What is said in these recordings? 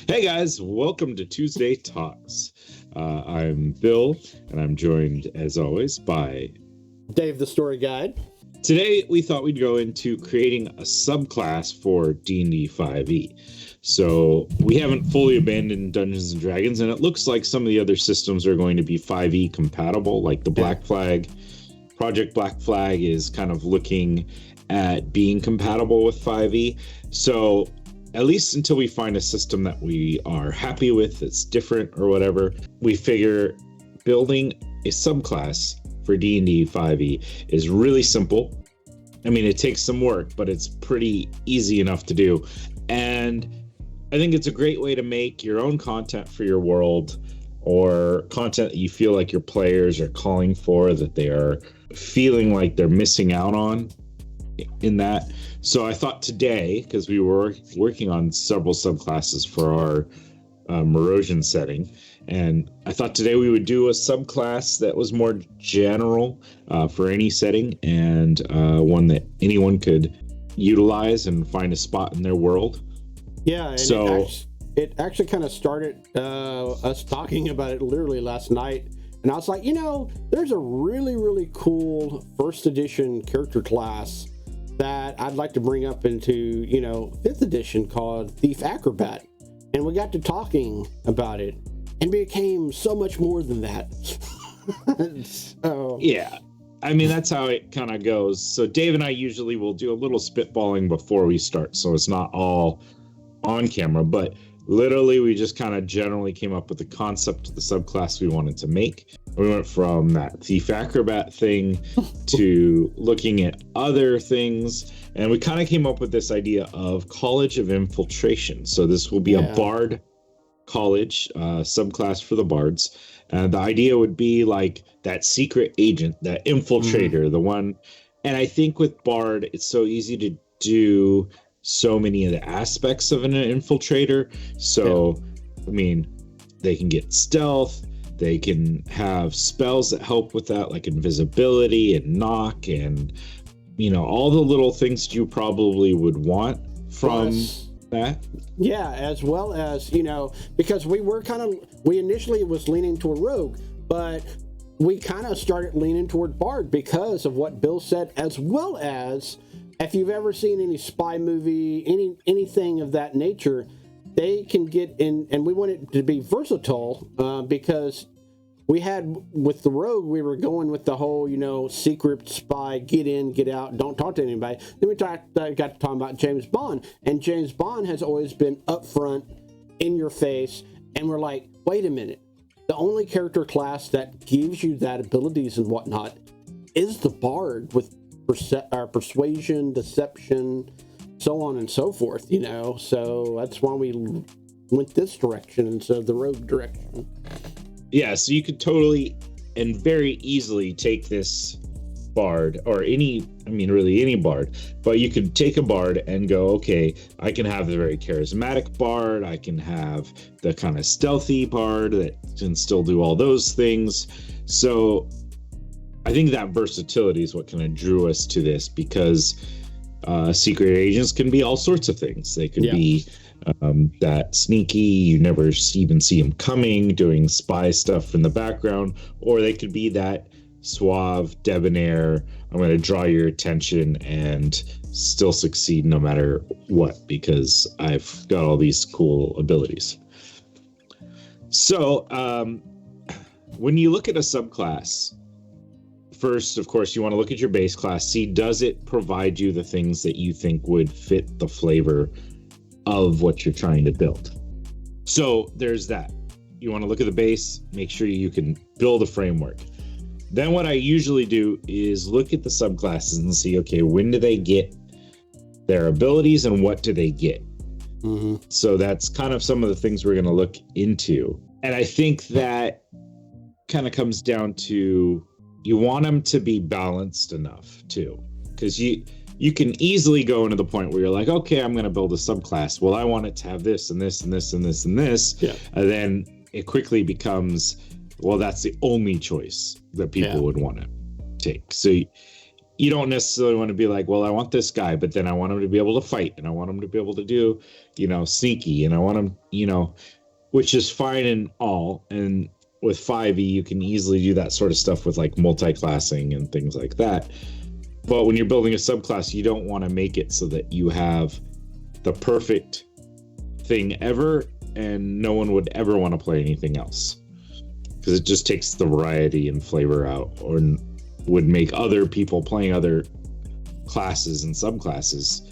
Hey guys, welcome to Tuesday Talks. I'm Bill, and I'm joined, as always, by Dave, the story guide. Today, we thought we'd go into creating a subclass for D&D 5e. So we haven't fully abandoned Dungeons & Dragons, and it looks like some of the other systems are going to be 5e compatible, like the Black Flag. Project Black Flag is kind of looking at being compatible with 5e. So at least until we find a system that we are happy with, that's different or whatever, we figure building a subclass for D&D 5e is really simple. I mean, it takes some work, but it's pretty easy enough to do. And I think it's a great way to make your own content for your world, or content that you feel like your players are calling for, that they are feeling like they're missing out on in that. So I thought today, because we were working on several subclasses for our Morosian setting, and I thought today we would do a subclass that was more general for any setting, and one that anyone could utilize and find a spot in their world. Yeah, and so it actually kind of started us talking about it literally last night, and I was like, there's a really cool first edition character class that I'd like to bring up into, 5th edition called Thief Acrobat. And we got to talking about it and became so much more than that. So, yeah, I mean, that's how it kind of goes. So Dave and I usually will do a little spitballing before we start, so it's not all on camera, but literally we just kind of generally came up with the concept of the subclass we wanted to make. We went from that Thief Acrobat thing to looking at other things, and we kind of came up with this idea of College of Infiltration. So this will be a Bard college subclass for the Bards. And the idea would be like that secret agent, that infiltrator, the one. And I think with Bard, it's so easy to do so many of the aspects of an infiltrator. So, I mean, they can get stealth. They can have spells that help with that, like invisibility and knock and, all the little things you probably would want from that. Yeah, as well as, because we initially was leaning toward Rogue, but we kind of started leaning toward Bard because of what Bill said, as well as if you've ever seen any spy movie, anything of that nature, they can get in, and we want it to be versatile because we had with the Rogue, we were going with the whole, secret spy, get in, get out, don't talk to anybody. Then we got to talk about James Bond, and James Bond has always been upfront, in your face, and we're like, wait a minute, the only character class that gives you that abilities and whatnot is the Bard with persuasion, deception, so on and so forth, so that's why we went this direction instead of the Rogue direction. Yeah, so you could totally and very easily take this Bard, or really any Bard, but you could take a Bard and go, okay, I can have the very charismatic Bard, I can have the kind of stealthy Bard that can still do all those things. So I think that versatility is what kind of drew us to this, because secret agents can be all sorts of things. They could be that sneaky, you never even see them coming, doing spy stuff in the background, or they could be that suave, debonair, I'm going to draw your attention and still succeed no matter what, because I've got all these cool abilities. So when you look at a subclass, first, of course, you want to look at your base class, see, does it provide you the things that you think would fit the flavor of what you're trying to build? So there's that. You want to look at the base, make sure you can build a framework. Then what I usually do is look at the subclasses and see, okay, when do they get their abilities and what do they get? So that's kind of some of the things we're going to look into. And I think that kind of comes down to, you want them to be balanced enough too, because you can easily go into the point where you're like, okay, I'm going to build a subclass. Well, I want it to have this and this and this and this and this. Yeah. And then it quickly becomes, well, that's the only choice that people would want to take. So you don't necessarily want to be like, well, I want this guy, but then I want him to be able to fight, and I want him to be able to do, sneaky, and I want him, which is fine and all. And with 5e, you can easily do that sort of stuff with like multi-classing and things like that. But when you're building a subclass, you don't want to make it so that you have the perfect thing ever, and no one would ever want to play anything else, because it just takes the variety and flavor out, or would make other people playing other classes and subclasses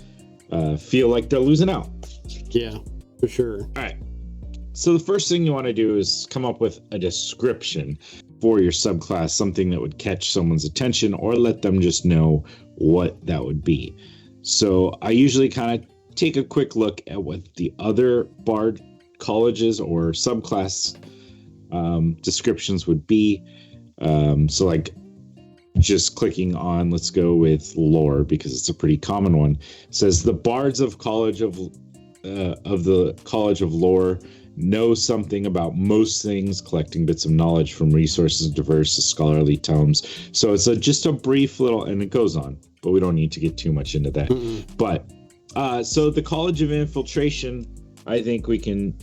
feel like they're losing out. Yeah, for sure. All right. So the first thing you want to do is come up with a description for your subclass, something that would catch someone's attention or let them just know what that would be. So I usually kind of take a quick look at what the other Bard colleges or subclass descriptions would be. So like just clicking on, let's go with lore because it's a pretty common one. It says the bards of the College of Lore know something about most things, collecting bits of knowledge from resources diverse to scholarly tomes. So it's just a brief little, and it goes on, but we don't need to get too much into that. But so the College of Infiltration, I think we can,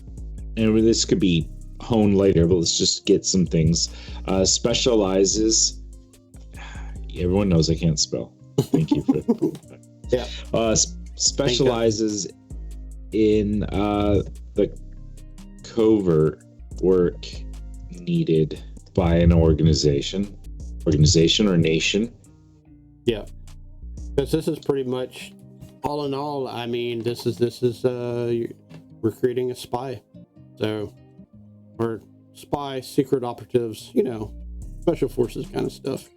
and this could be honed later, but let's just get some things. Specializes. Everyone knows I can't spell. Thank you for yeah. Specializes in the covert work needed by an organization or nation. Yeah, because this is pretty much all in all. I mean, this is we're creating a spy, so or spy, secret operatives, special forces kind of stuff.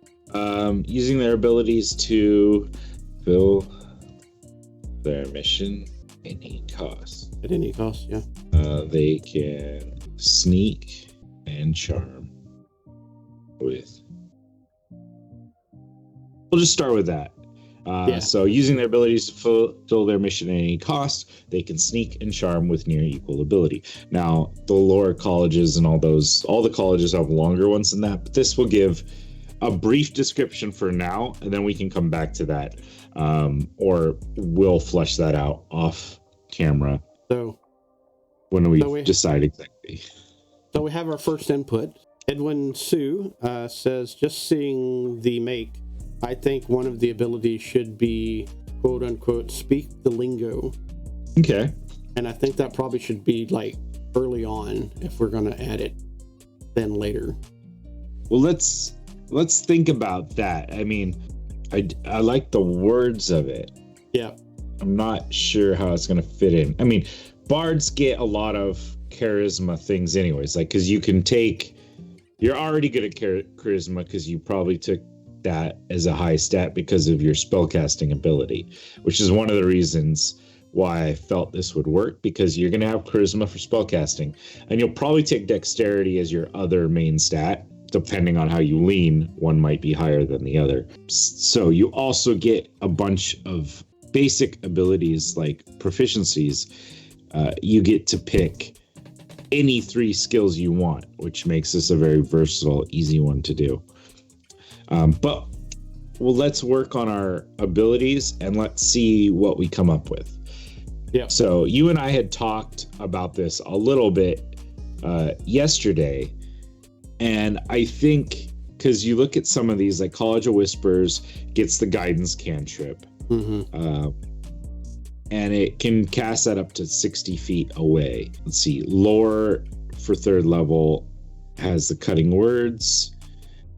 Using their abilities to fill their mission at any cost. At any cost, yeah. They can sneak and charm with. We'll just start with that. So using their abilities to fulfill their mission at any cost, they can sneak and charm with near equal ability. Now, the lower colleges and all the colleges have longer ones than that, but this will give a brief description for now, and then we can come back to that, or we'll flesh that out off camera. So when we decide exactly. So we have our first input. Edwin Sue says, just seeing the make, I think one of the abilities should be, quote unquote, speak the lingo. Okay. And I think that probably should be like early on if we're going to add it then later. Well, let's think about that. I mean, I like the words of it. Yeah. I'm not sure how it's going to fit in. I mean, bards get a lot of charisma things anyways, like, because you're already good at charisma because you probably took that as a high stat because of your spellcasting ability, which is one of the reasons why I felt this would work, because you're going to have charisma for spellcasting, and you'll probably take dexterity as your other main stat. Depending on how you lean, one might be higher than the other. So you also get a bunch of basic abilities like proficiencies. You get to pick any 3 skills you want, which makes this a very versatile, easy one to do. But let's work on our abilities and let's see what we come up with. Yeah. So you and I had talked about this a little bit yesterday. And I think, because you look at some of these, like College of Whispers gets the guidance cantrip. And it can cast that up to 60 feet away. Let's see. Lore for 3rd level has the cutting words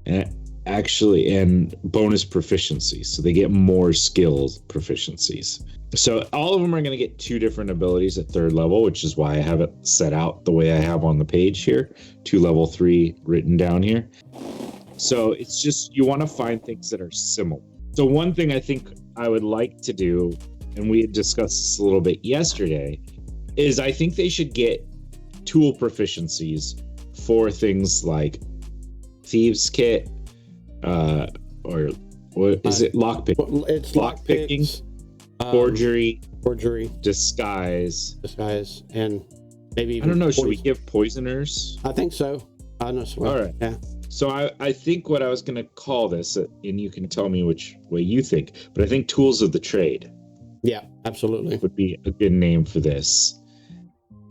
and bonus proficiency. So they get more skills proficiencies. So all of them are going to get 2 different abilities at 3rd level, which is why I have it set out the way I have on the page here. 2 level 3 written down here. So it's just, you want to find things that are similar. So one thing I think I would like to do, and we had discussed this a little bit yesterday, is I think they should get tool proficiencies for things like Thieves Kit, or what is it? Lockpicking. It's lockpicking. Forgery, disguise, and maybe even I don't know. Should we give poisoners? I think so. I know. All right. Yeah. So I think what I was going to call this, and you can tell me which way you think, but I think tools of the trade. Yeah, absolutely. Would be a good name for this.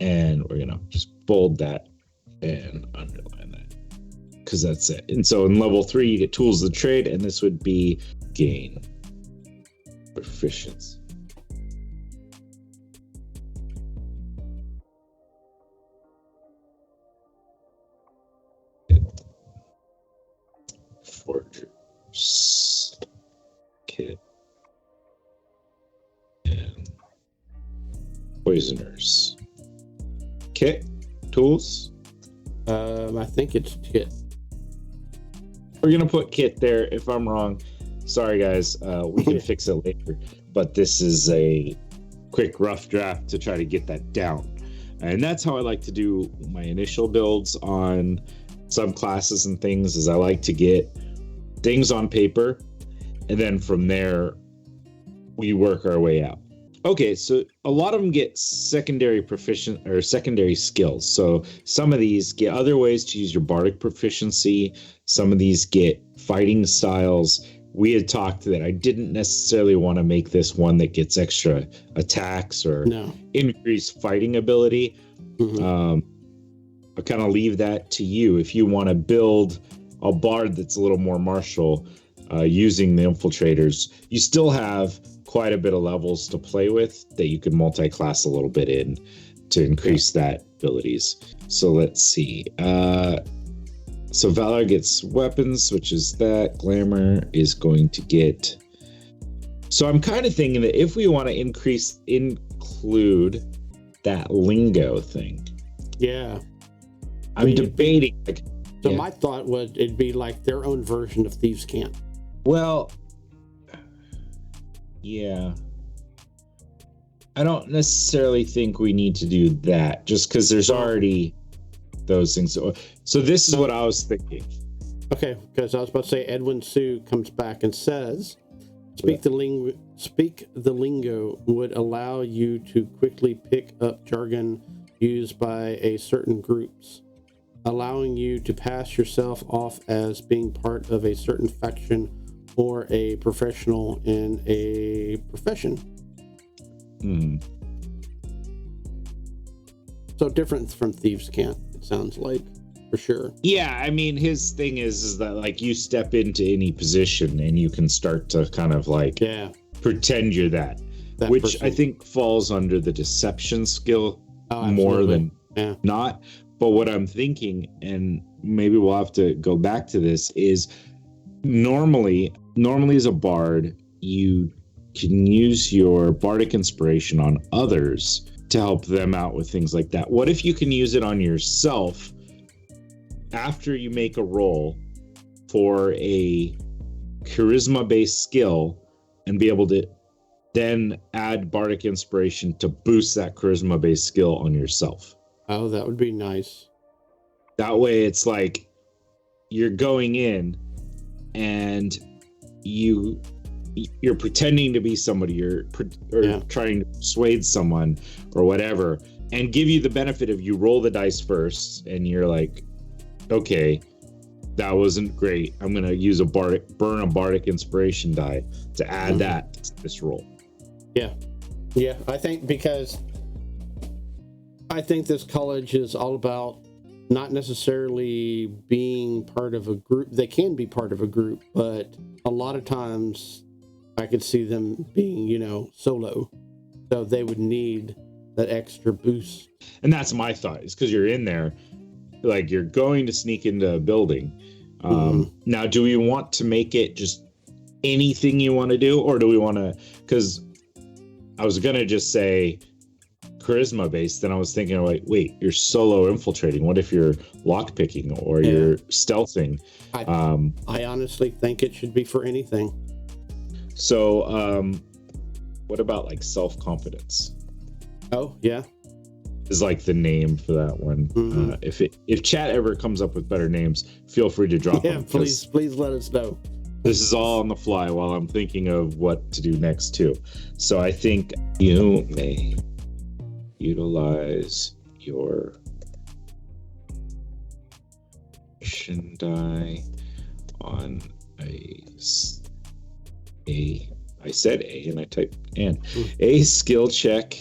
And we're going to just bold that and underline that because that's it. And so in level 3, you get tools of the trade, and this would be gain proficiency. Forgers kit and poisoners kit tools. I think it's kit. We're gonna put kit there. If I'm wrong, sorry guys, we can fix it later, but this is a quick rough draft to try to get that down. And that's how I like to do my initial builds on subclasses and things, is I like to get things on paper, and then from there we work our way out. Okay, so a lot of them get secondary proficient or secondary skills. So some of these get other ways to use your bardic proficiency. Some of these get fighting styles. We had talked that I didn't necessarily want to make this one that gets extra attacks or increased fighting ability. Mm-hmm. I kind of leave that to you. If you want to build a bard that's a little more martial using the infiltrators, you still have quite a bit of levels to play with that you can multi-class a little bit in to increase that abilities. So let's see. So Valor gets weapons, which is that. Glamour is going to get... So I'm kind of thinking that if we want to include that lingo thing. Yeah. I'm debating. So my thought was it'd be like their own version of Thieves' Camp. Well, yeah. I don't necessarily think we need to do that just because there's already those things. So this is what I was thinking. Okay, because I was about to say Edwin Sue comes back and says, Speak the lingo would allow you to quickly pick up jargon used by a certain groups, allowing you to pass yourself off as being part of a certain faction or a professional in a profession. So different from Thieves' Camp, it sounds like, for sure. Yeah, I mean, his thing is that like you step into any position and you can start to kind of like pretend you're that which person. I think falls under the deception skill more than not. But what I'm thinking, and maybe we'll have to go back to this, is normally as a bard, you can use your bardic inspiration on others to help them out with things like that. What if you can use it on yourself after you make a roll for a charisma-based skill and be able to then add bardic inspiration to boost that charisma-based skill on yourself? Oh, that would be nice. That way it's like you're going in and you're pretending to be somebody, trying to persuade someone or whatever, and give you the benefit of you roll the dice first and you're like, okay, that wasn't great. I'm going to use burn a bardic inspiration die to add that to this roll. Yeah. Yeah, I think this college is all about not necessarily being part of a group. They can be part of a group, but a lot of times I could see them being, solo. So they would need that extra boost. And that's my thought, is because you're in there, like you're going to sneak into a building. Now, do we want to make it just anything you want to do, or do we want to, because I was going to just say charisma based, then I was thinking like, wait, you're solo infiltrating. What if you're lockpicking or you're stealthing? I honestly think it should be for anything. So what about like self-confidence? Oh, yeah. Is like the name for that one. If chat ever comes up with better names, feel free to drop them. Please let us know. This is all on the fly while I'm thinking of what to do next too. So I think you may utilize your Die on I said A and I typed and a skill check.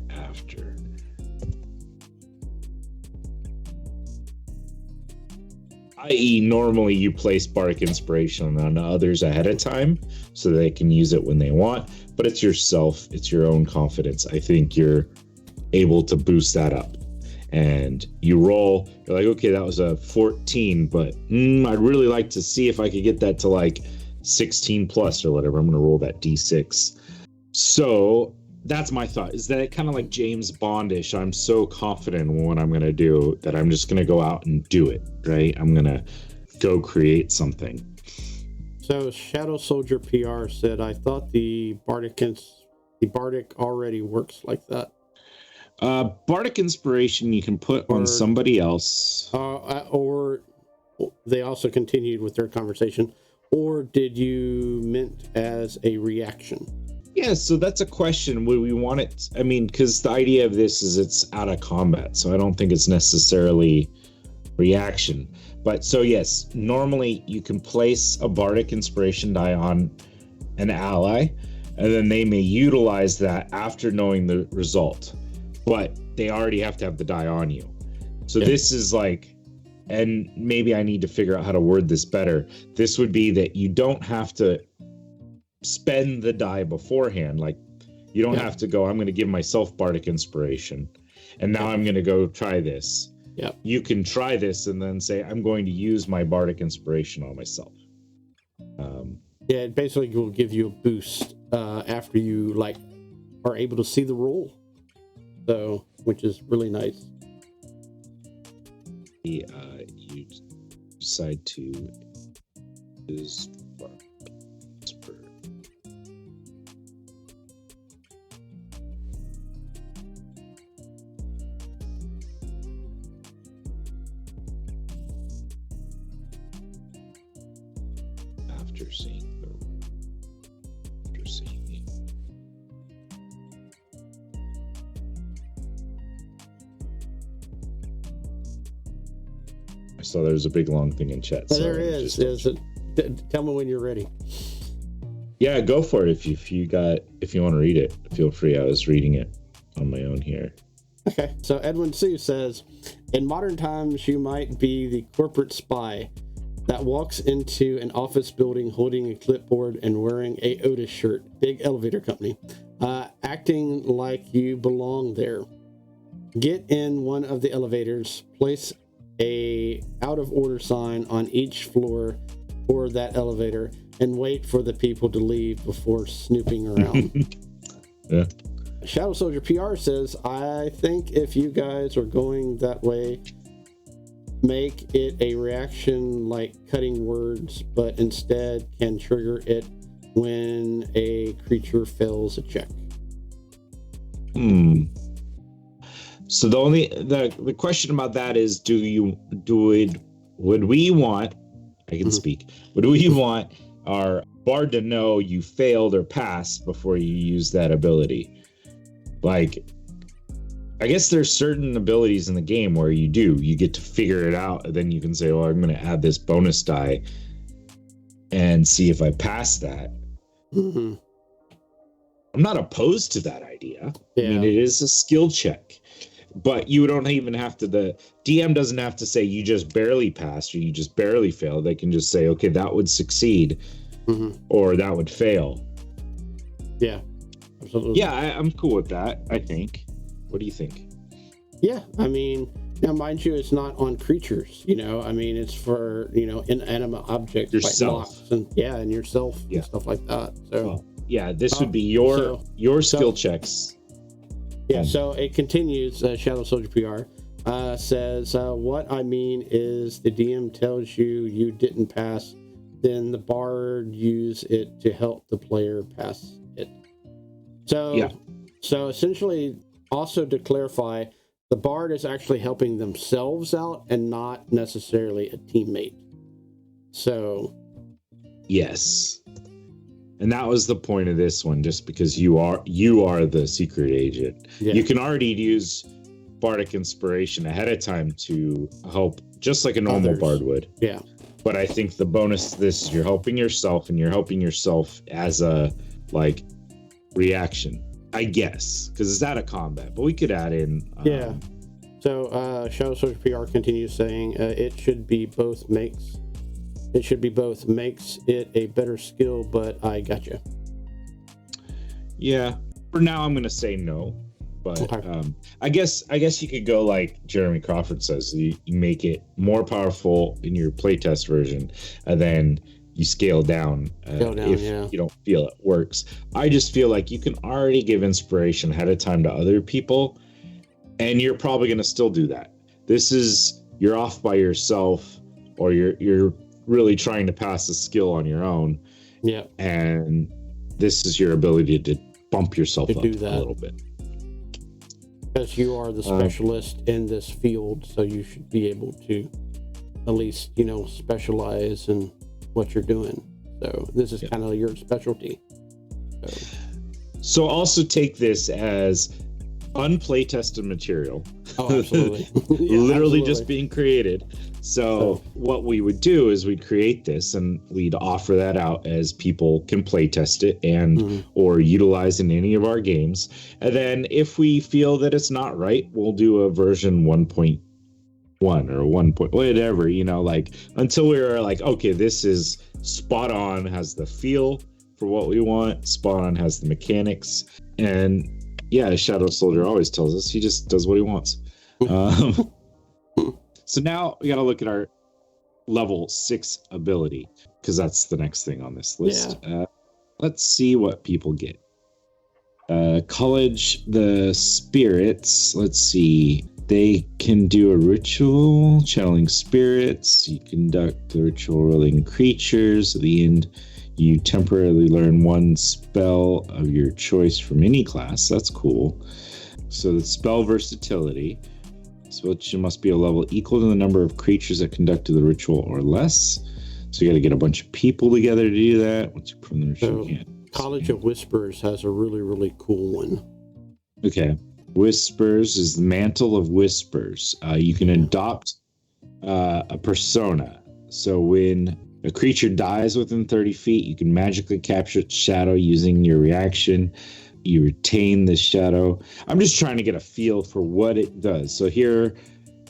After i.e. normally you place Bardic Inspiration on others ahead of time so they can use it when they want, but it's yourself, it's your own confidence. I think you're able to boost that up. And you roll, you're like, okay, that was a 14, but I'd really like to see if I could get that to like 16 plus or whatever. I'm going to roll that D6. So that's my thought, is that it kind of like James Bondish. I'm so confident in what I'm going to do that I'm just going to go out and do it, right? I'm going to go create something. So Shadow Soldier PR said, I thought the Bardic already works like that. Bardic Inspiration you can put on somebody else. Or they also continued with their conversation, or did you meant as a reaction? Yeah, so that's a question. Would we want it? I mean, because the idea of this is it's out of combat, so I don't think it's necessarily reaction. But so yes, normally you can place a Bardic Inspiration die on an ally, and then they may utilize that after knowing the result. But they already have to have the die on you. So this is like, and maybe I need to figure out how to word this better. This would be that you don't have to spend the die beforehand. Like, you don't have to go, I'm going to give myself Bardic Inspiration, and now I'm going to go try this. Yep. You can try this and then say, I'm going to use my Bardic Inspiration on myself. Yeah, it basically will give you a boost after you like are able to see the roll. So, which is really nice. You decide to use after seeing I saw there's a big long thing in chat. So there is. Tell me when you're ready. Yeah, go for it. If you want to read it, feel free. I was reading it on my own here. Okay. So Edwin Sue says, in modern times, you might be the corporate spy that walks into an office building holding a clipboard and wearing a Otis shirt, big elevator company, acting like you belong there. Get in one of the elevators, place a out of order sign on each floor for that elevator, and wait for the people to leave before snooping around. Yeah. Shadow Soldier PR says, I think if you guys are going that way, make it a reaction like cutting words, but instead can trigger it when a creature fails a check. So the question about that is, would we want, I can speak, would we want our bard to know you failed or passed before you use that ability? Like, I guess there's certain abilities in the game where you get to figure it out, and then you can say, well, I'm going to add this bonus die and see if I pass that. I'm not opposed to that idea. Yeah. I mean, it is a skill check. But you don't even have to, the DM doesn't have to say you just barely passed or you just barely failed. They can just say, okay, that would succeed or that would fail. Yeah, absolutely. Yeah, I'm cool with that, I think. What do you think? Yeah, I mean, now mind you, it's not on creatures, I mean, it's for, inanimate objects. Yourself. Like blocks and yourself and stuff like that. So, well, yeah, this would be your skill checks. Yeah, so it continues. Shadow Soldier PR says, what I mean is the DM tells you didn't pass, then the bard use it to help the player pass it. So essentially, also to clarify, the bard is actually helping themselves out and not necessarily a teammate. So Yes. And that was the point of this one, just because you are the secret agent. Yeah. You can already use bardic inspiration ahead of time to help, just like a normal Others. bard would. Yeah. But I think the bonus to this is you're helping yourself, and you're helping yourself as a like reaction, I guess, because it's out of combat. But we could add in. Yeah. So Shadow Soldier PR continues saying it should be both makes it a better skill, but I gotcha. Yeah. For now, I'm gonna say no. But Okay. I guess you could go like Jeremy Crawford says. You make it more powerful in your playtest version, and then you scale down, if you don't feel it works. I just feel like you can already give inspiration ahead of time to other people, and you're probably going to still do that. This is, you're off by yourself, or you're really trying to pass a skill on your own. Yeah. And this is your ability to bump yourself up a little bit. Because you are the specialist in this field, so you should be able to at least, specialize in what you're doing. So this is kind of your specialty. So also take this as unplaytested material. Oh, absolutely. Literally just being created. So what we would do is we'd create this and we'd offer that out as people can play test it and or utilize in any of our games. And then if we feel that it's not right, we'll do a version 1.1 or 1. Whatever, like until we're like, okay, this is spot on, has the feel for what we want, spot on, has the mechanics. And yeah, Shadow Soldier always tells us he just does what he wants. So now we got to look at our level 6 ability, because that's the next thing on this list. Yeah. Let's see what people get. College, the spirits. Let's see. They can do a ritual, channeling spirits. You conduct the ritual rolling creatures. At the end, you temporarily learn one spell of your choice from any class. That's cool. So the spell versatility. Which must be a level equal to the number of creatures that conducted the ritual or less. So you got to get a bunch of people together to do that. Once you prove the ritual, College of Whispers has a really, really cool one. Okay. Whispers is the Mantle of Whispers. You can adopt a persona. So when a creature dies within 30 feet, you can magically capture its shadow using your reaction. You retain the shadow. I'm just trying to get a feel for what it does. So here,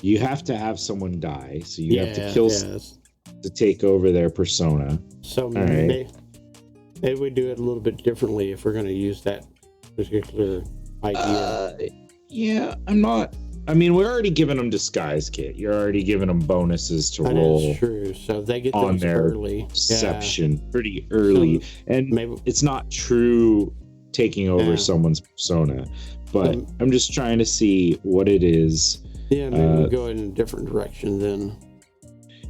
you have to have someone die. So you have to kill to take over their persona. So maybe we do it a little bit differently if we're going to use that particular idea. I'm not. I mean, we're already giving them disguise kit. You're already giving them bonuses to roll. That's true. So they get on those their early. Deception pretty early, and maybe it's not true taking over someone's persona, but I'm just trying to see what it is. Yeah, maybe go in a different direction then.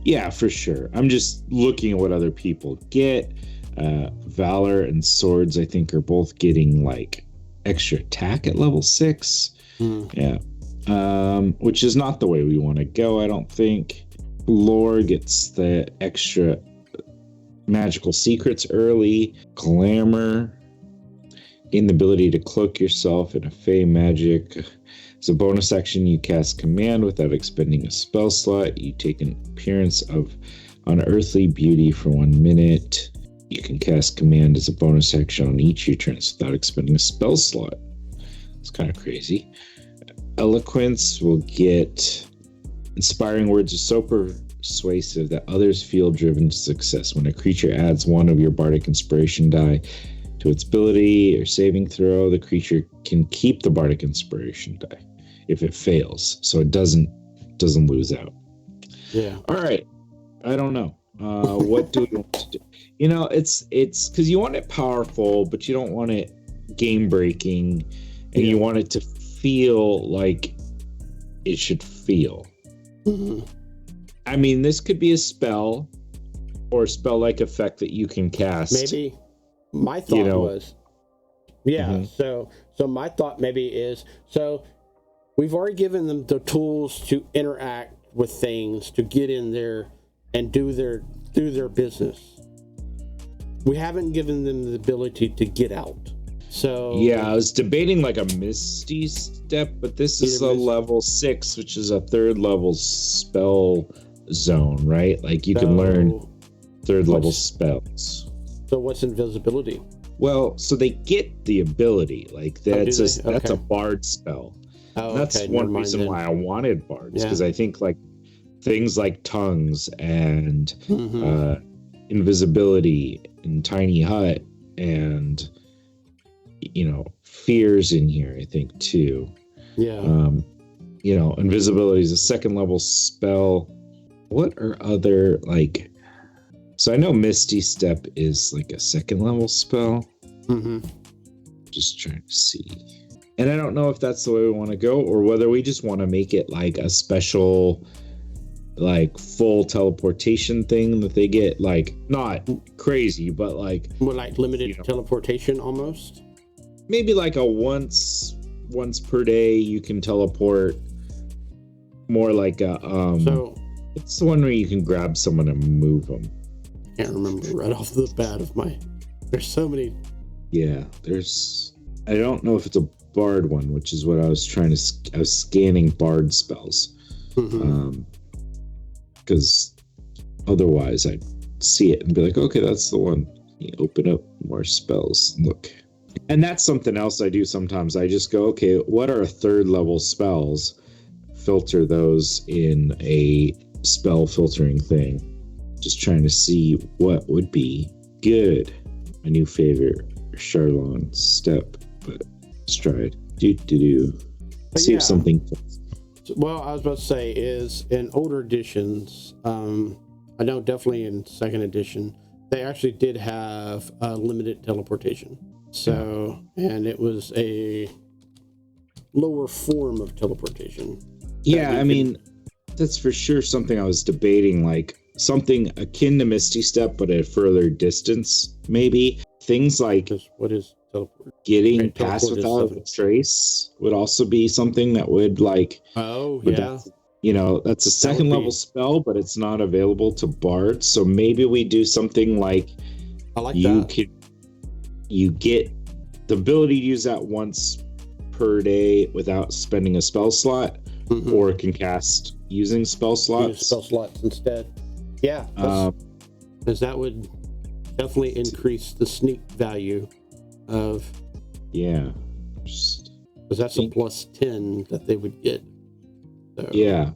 Yeah, for sure. I'm just looking at what other people get. Valor and swords, I think, are both getting like extra attack at level 6. Yeah. Which is not the way we want to go, I don't think. Lore gets the extra magical secrets early. Glamour, gain the ability to cloak yourself in a fey magic. As a bonus action, you cast command without expending a spell slot. You take an appearance of unearthly beauty for 1 minute. You can cast command as a bonus action on each of your turns without expending a spell slot. It's kind of crazy. Eloquence will get inspiring words are so persuasive that others feel driven to success. When a creature adds one of your bardic inspiration die to its ability or saving throw, the creature can keep the bardic inspiration die if it fails, so it doesn't lose out. Yeah. All right. I don't know. What do we want to do? It's because you want it powerful, but you don't want it game breaking, and you want it to feel like it should feel. I mean, this could be a spell or a spell-like effect that you can cast. Maybe my thought was, so my thought maybe is, so we've already given them the tools to interact with things, to get in there and do their business. we haven't given them the ability to get out. So yeah, I was debating like a Misty Step, but this is a level 6, which is a 3rd level spell zone, right? Like you can learn 3rd level spells. So what's invisibility? Well, so they get the ability, like that's a bard spell. Oh, that's one reason why I wanted bards, because I think like things like tongues and invisibility and tiny hut and fears in here, I think too. Yeah. Invisibility is a 2nd level spell. What are other like? So I know Misty Step is like a 2nd level spell. Just trying to see. And I don't know if that's the way we want to go, or whether we just want to make it like a special, like full teleportation thing that they get, like not crazy, but like more like limited teleportation almost. Maybe like a once per day you can teleport. More like a So it's the one where you can grab someone and move them. Can't remember right off the bat of my. There's so many. Yeah, I don't know if it's a bard one, which is what I was trying to. I was scanning bard spells, because otherwise I'd see it and be like, okay, that's the one. You open up more spells. Look, and that's something else I do sometimes. I just go, okay, what are 3rd level spells? Filter those in a spell filtering thing. Just trying to see what would be good. My new favorite, Charlon Step, but Stride. See if something. Well, I was about to say is in older editions, I know definitely in 2nd edition, they actually did have limited teleportation. So, and it was a lower form of teleportation. Yeah, I mean, that's for sure something I was debating, like something akin to Misty Step, but at a further distance, maybe. Things like what is teleport? Getting past without a trace would also be something that would like. Oh, yeah. That's a 2nd level spell, but it's not available to bards. So maybe we do something like I like that. You get the ability to use that once per day without spending a spell slot. Or can cast using spell slots. Use spell slots instead. Yeah, because that would definitely increase the sneak value of. Yeah, because that's a plus 10 that they would get. So. Yeah,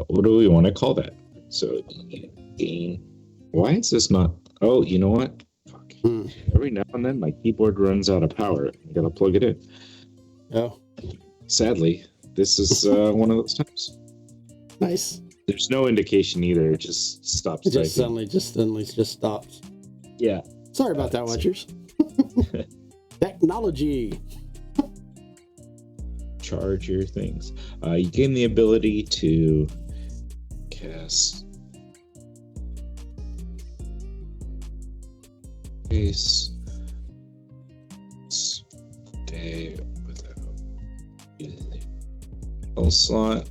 what do we want to call that? So, gain. Why is this not? Oh, you know what? Fuck. Every now and then, my keyboard runs out of power. I gotta plug it in. Oh. Sadly. This is one of those times. Nice. There's no indication either. It just stops. It just suddenly stops. Yeah. Sorry about that, watchers. Technology. Charge your things. You gain the ability to cast space. Stay without using spell slot.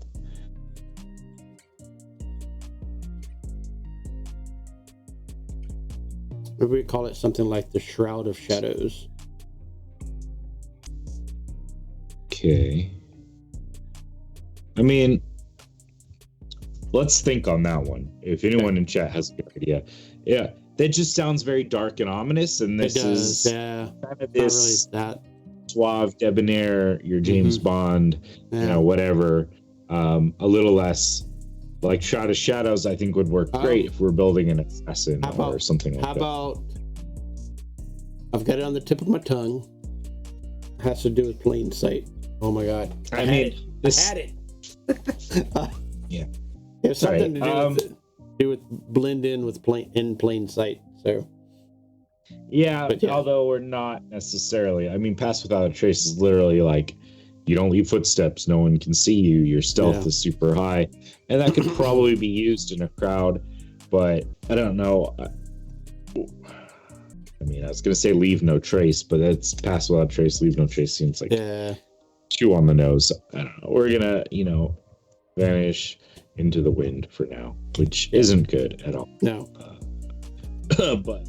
Maybe we call it something like the Shroud of Shadows. Okay. I mean, let's think on that one. If anyone in chat has a good idea. Yeah, that just sounds very dark and ominous, and this is kind of this really that suave, debonair, your James Bond, whatever. A little less like Shroud of Shadows, I think would work great if we're building an assassin or something like that. How about, I've got it on the tip of my tongue. It has to do with plain sight. Oh my God. I had it. Yeah. It's something to do with blend in with plain sight. So. Yeah, although we're not necessarily. I mean, Pass Without a Trace is literally like, you don't leave footsteps, no one can see you, your stealth is super high. And that could probably be used in a crowd, but I don't know. I mean, I was going to say leave no trace, but that's Pass Without a Trace, leave no trace seems like too on the nose. I don't know. We're going to, vanish into the wind for now, which isn't good at all. No. But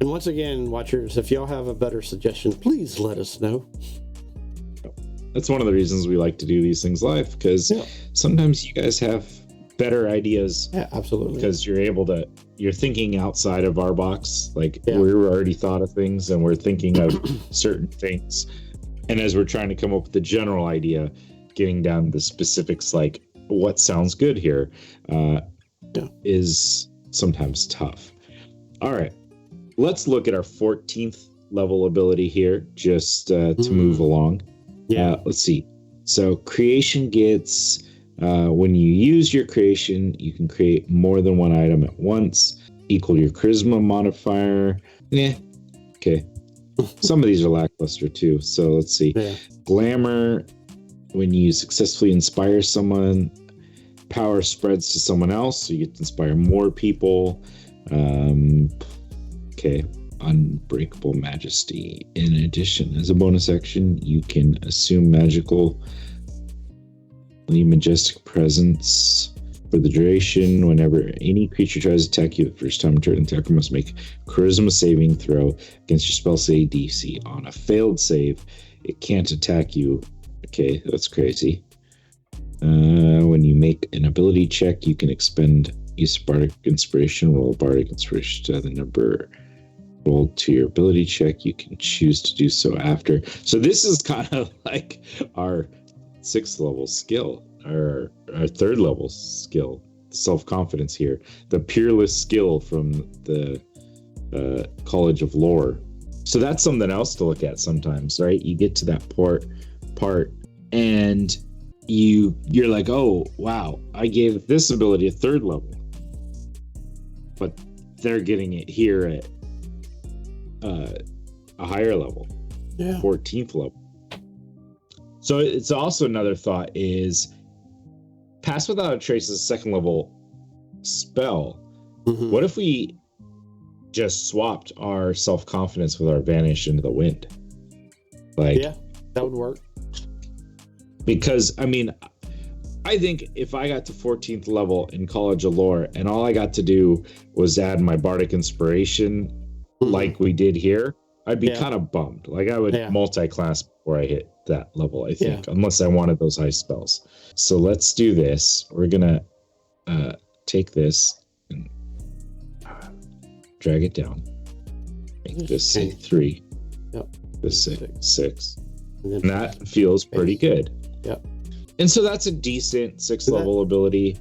And once again, watchers, if y'all have a better suggestion, please let us know. That's one of the reasons we like to do these things live, because sometimes you guys have better ideas. Yeah, absolutely. Because you're thinking outside of our box. Like we're already thought of things and we're thinking of certain things. And as we're trying to come up with the general idea, getting down to the specifics, like what sounds good here, is sometimes tough. All right, let's look at our 14th level ability here, just to move along. Let's see. So creation gets, when you use your creation, you can create more than one item at once, equal to your charisma modifier. Okay. Some of these are lackluster too. So let's see. Glamour, when you successfully inspire someone, power spreads to someone else, so you get to inspire more people. Okay. Unbreakable majesty. In addition, as a bonus action, you can assume magical majestic presence for the duration. Whenever any creature tries to attack you the first time turn, the attacker must make a charisma saving throw against your spell save DC. On a failed save, it can't attack you. Okay, that's crazy. When you make an ability check, you can use Bardic Inspiration, roll Bardic Inspiration to the number rolled to your ability check. You can choose to do so after. So this is kind of like our 6th level skill, our 3rd level skill, self-confidence here, the peerless skill from the College of Lore. So that's something else to look at sometimes, right? You get to that part and you're like, oh wow, I gave this ability a 3rd level, but they're getting it here at a higher level, 14th level. So it's also another thought is Pass Without a Trace is a 2nd level spell. What if we just swapped our self-confidence with our Vanish into the Wind? Like, that would work. Because, I mean, I think if I got to 14th level in College of Lore and all I got to do was add my Bardic Inspiration like we did here, I'd be kind of bummed. Like I would multi-class before I hit that level, I think, unless I wanted those high spells. So let's do this. We're going to take this and drag it down. Make this 3. This 6. And that feels pretty good. And so that's a decent 6th level ability,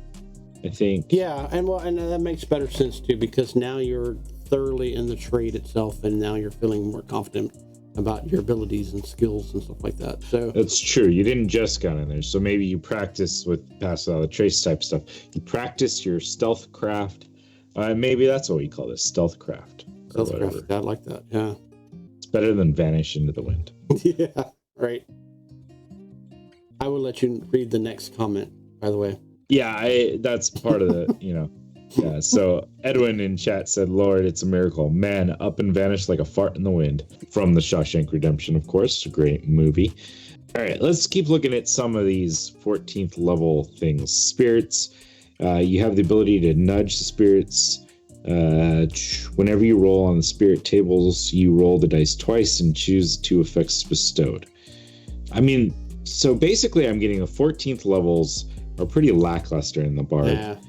I think. And that makes better sense too, because now you're thoroughly in the trade itself, and now you're feeling more confident about your abilities and skills and stuff like that. So that's true. You didn't just got in there, so maybe you practice with Pass Without a Trace type stuff. You practice your stealth craft. Maybe that's what we call this, stealth craft. Stealth craft. I like that. Yeah, it's better than Vanish into the Wind. Right. I will let you read the next comment, by the way. That's part of the, so Edwin in chat said, Lord, it's a miracle. Man, up and vanished like a fart in the wind. From the Shawshank Redemption, of course. It's a great movie. All right, let's keep looking at some of these 14th level things. Spirits. You have the ability to nudge the spirits. Whenever you roll on the spirit tables, you roll the dice twice and choose 2 effects bestowed. I mean, so basically I'm getting the 14th levels are pretty lackluster in the Bard.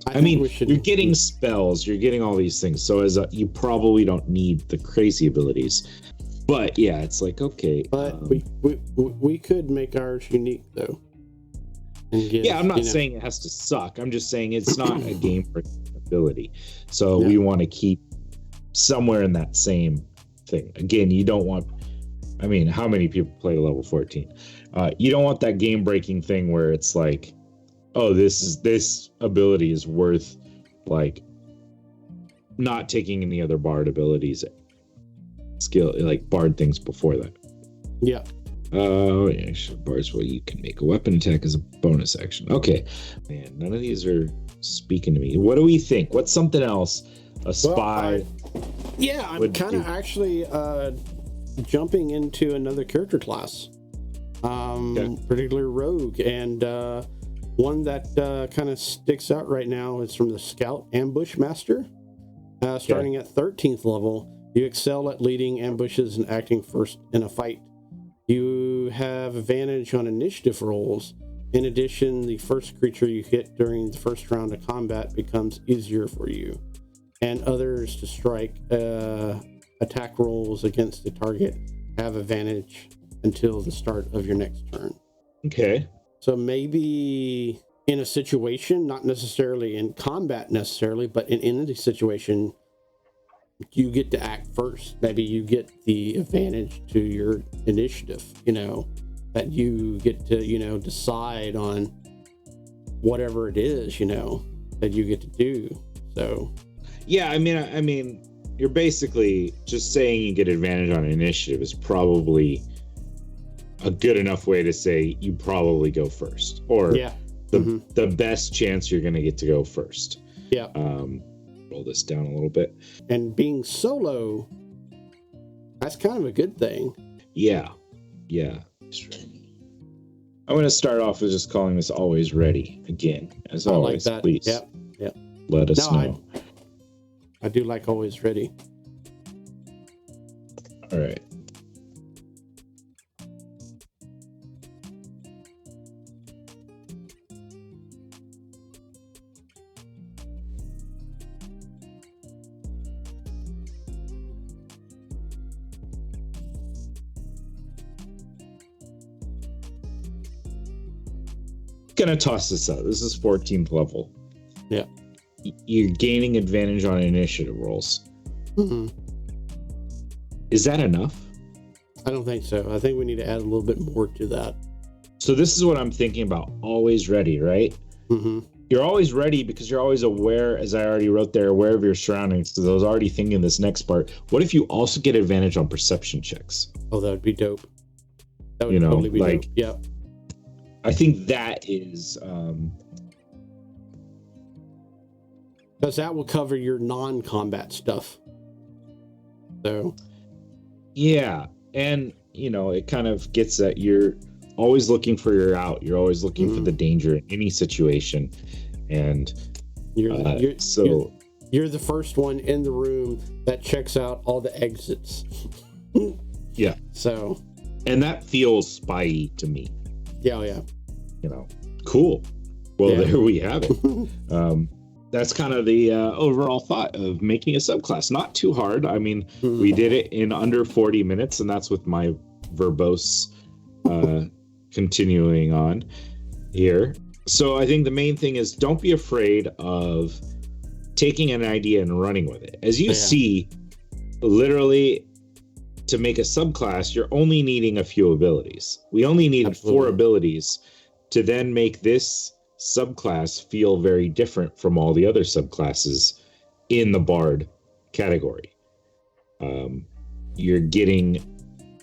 I mean, you're getting spells, you're getting all these things. So you probably don't need the crazy abilities. But it's like, okay. But we could make ours unique though. I'm not saying it has to suck. I'm just saying it's not a game for ability. So we want to keep somewhere in that same thing. Again, you don't want, I mean, how many people play to level 14? You don't want that game breaking thing where it's like, oh, this ability is worth like not taking any other Bard abilities, skill like Bard things before that. Oh yeah, Bard's where you can make a weapon attack as a bonus action. Okay, man, none of these are speaking to me. What do we think? What's something else a spy? I'm kind of actually jumping into another character class, particularly Rogue, and one that kind of sticks out right now is from the Scout and Bushmaster, starting at 13th level. You excel at leading ambushes and acting first in a fight. You have advantage on initiative rolls. In addition, the first creature you hit during the first round of combat becomes easier for you, and others to strike attack rolls against the target have advantage until the start of your next turn. Okay. So maybe in a situation, not necessarily in combat necessarily, but in a situation, you get to act first. Maybe you get the advantage to your initiative, that you get to, decide on whatever it is, that you get to do. So, yeah, I mean, you're basically just saying you get advantage on initiative is probably a good enough way to say you probably go first, or the best chance you're going to get to go first. Yeah. Roll this down a little bit. And being solo, that's kind of a good thing. Yeah. I'm going to start off with just calling this always ready again, as always. Like that. Please. Yep. Let us know. I do like always ready. All right. Gonna toss this out. This is 14th level. Yeah. You're gaining advantage on initiative rolls. Mm-hmm. Is that enough? I don't think so. I think we need to add a little bit more to that. So this is what I'm thinking about. Always ready, right? Mm-hmm. You're always ready because you're always aware, as I already wrote there, aware of your surroundings. Because I was already thinking this next part. What if you also get advantage on perception checks? Oh, that would be dope. That would totally be dope. Yeah. I think that is because that will cover your non-combat stuff. So yeah, and it kind of gets that you're always looking for your out. You're always looking for the danger in any situation, and you're the first one in the room that checks out all the exits. Yeah. So, and that feels spy-y to me. Yeah. Cool. Well, there we have it. That's kind of the overall thought of making a subclass. Not too hard. I mean, we did it in under 40 minutes, and that's with my verbose continuing on here. So I think the main thing is don't be afraid of taking an idea and running with it. As you see, literally, to make a subclass, you're only needing a few abilities. We only needed 4 abilities to then make this subclass feel very different from all the other subclasses in the Bard category. You're getting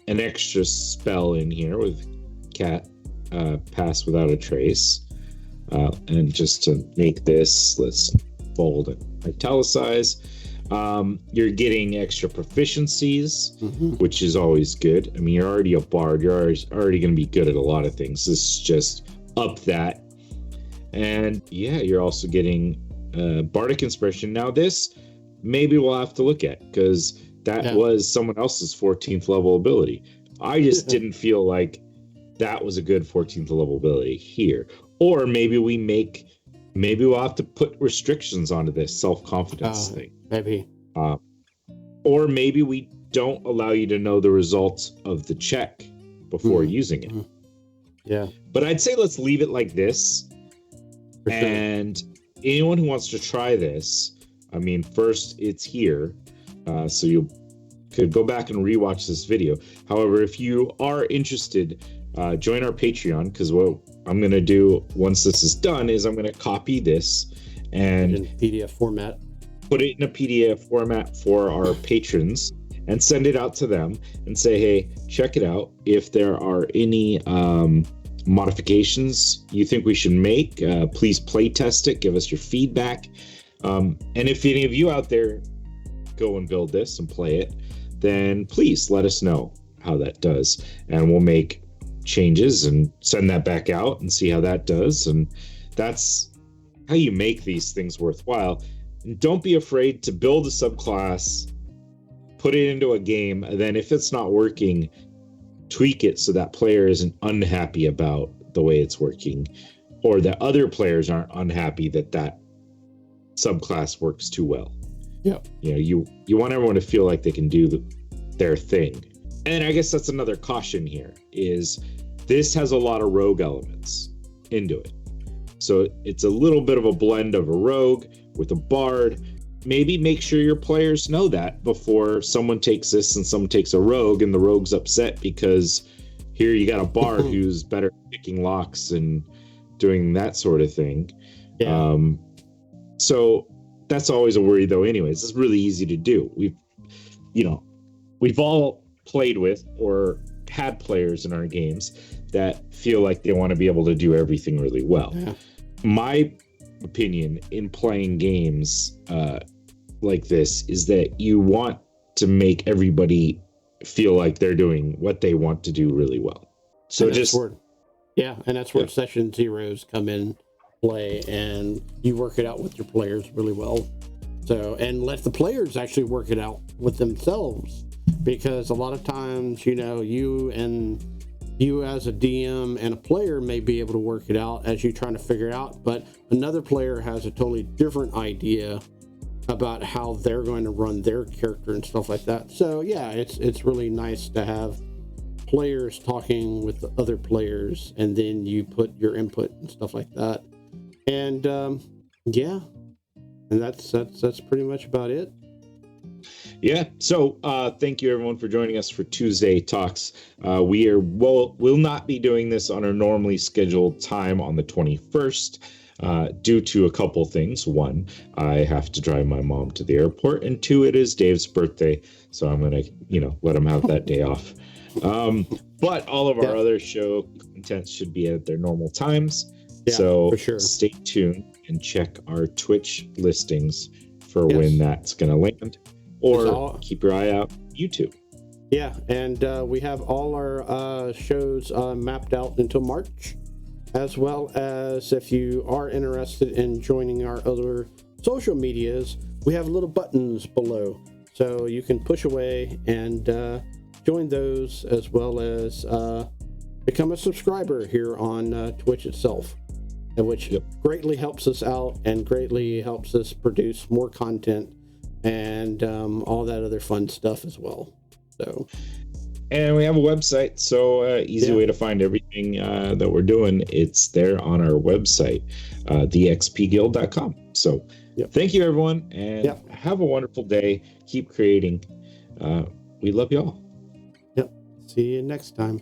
an extra spell in here with Pass Without a Trace. And just to make this, let's bold and italicize. You're getting extra proficiencies, which is always good. I mean, you're already a bard. You're already going to be good at a lot of things. This is just up that. And yeah, you're also getting bardic inspiration. Now this, maybe we'll have to look at, because that was someone else's 14th level ability. I just didn't feel like that was a good 14th level ability here. Or maybe we'll have to put restrictions onto this self-confidence thing. Maybe. Or maybe we don't allow you to know the results of the check before using it. Yeah. But I'd say let's leave it like this. And anyone who wants to try this, I mean, first it's here. So you could go back and rewatch this video. However, if you are interested, join our Patreon, because what I'm going to do once this is done is I'm going to copy this and in PDF format. Put it in a PDF format for our patrons and send it out to them and say, hey, check it out. If there are any modifications you think we should make, please play test it. Give us your feedback. And if any of you out there go and build this and play it, then please let us know how that does. And we'll make changes and send that back out and see how that does. And that's how you make these things worthwhile. And don't be afraid to build a subclass, put it into a game, and then if it's not working, tweak it so that player isn't unhappy about the way it's working, or that other players aren't unhappy that subclass works too well. Yeah. You want everyone to feel like they can do their thing. And I guess that's another caution here, is this has a lot of rogue elements into it. So it's a little bit of a blend of a rogue with a bard. Maybe make sure your players know that before someone takes this and someone takes a rogue and the rogue's upset because here you got a bard who's better at picking locks and doing that sort of thing. Yeah. So that's always a worry though anyways. It's really easy to do. We've all played with or had players in our games that feel like they want to be able to do everything really well. Yeah. My opinion in playing games like this is that you want to make everybody feel like they're doing what they want to do really well. So and that's where session zeros come in play, and you work it out with your players really well. So, and let the players actually work it out with themselves, because a lot of times, you as a DM and a player may be able to work it out as you're trying to figure it out, but another player has a totally different idea about how they're going to run their character and stuff like that. So yeah, it's really nice to have players talking with the other players, and then you put your input and stuff like that. And and that's pretty much about it. Yeah. So thank you everyone for joining us for Tuesday Talks. We'll not be doing this on our normally scheduled time on the 21st. Due to a couple things. One, I have to drive my mom to the airport, and two, it is Dave's birthday, so I'm gonna, let him have that day off. But all of our other show contents should be at their normal times. Yeah, so for sure. Stay tuned and check our Twitch listings for when that's gonna land, or keep your eye out on YouTube. Yeah, and we have all our shows mapped out until March. As well as if you are interested in joining our other social medias, we have little buttons below. So you can push away and join those, as well as become a subscriber here on Twitch itself, which greatly helps us out and greatly helps us produce more content and all that other fun stuff as well. So. And we have a website, so easy way to find everything that we're doing. It's there on our website, thexpguild.com. So thank you, everyone, and have a wonderful day. Keep creating. We love you all. Yep. See you next time.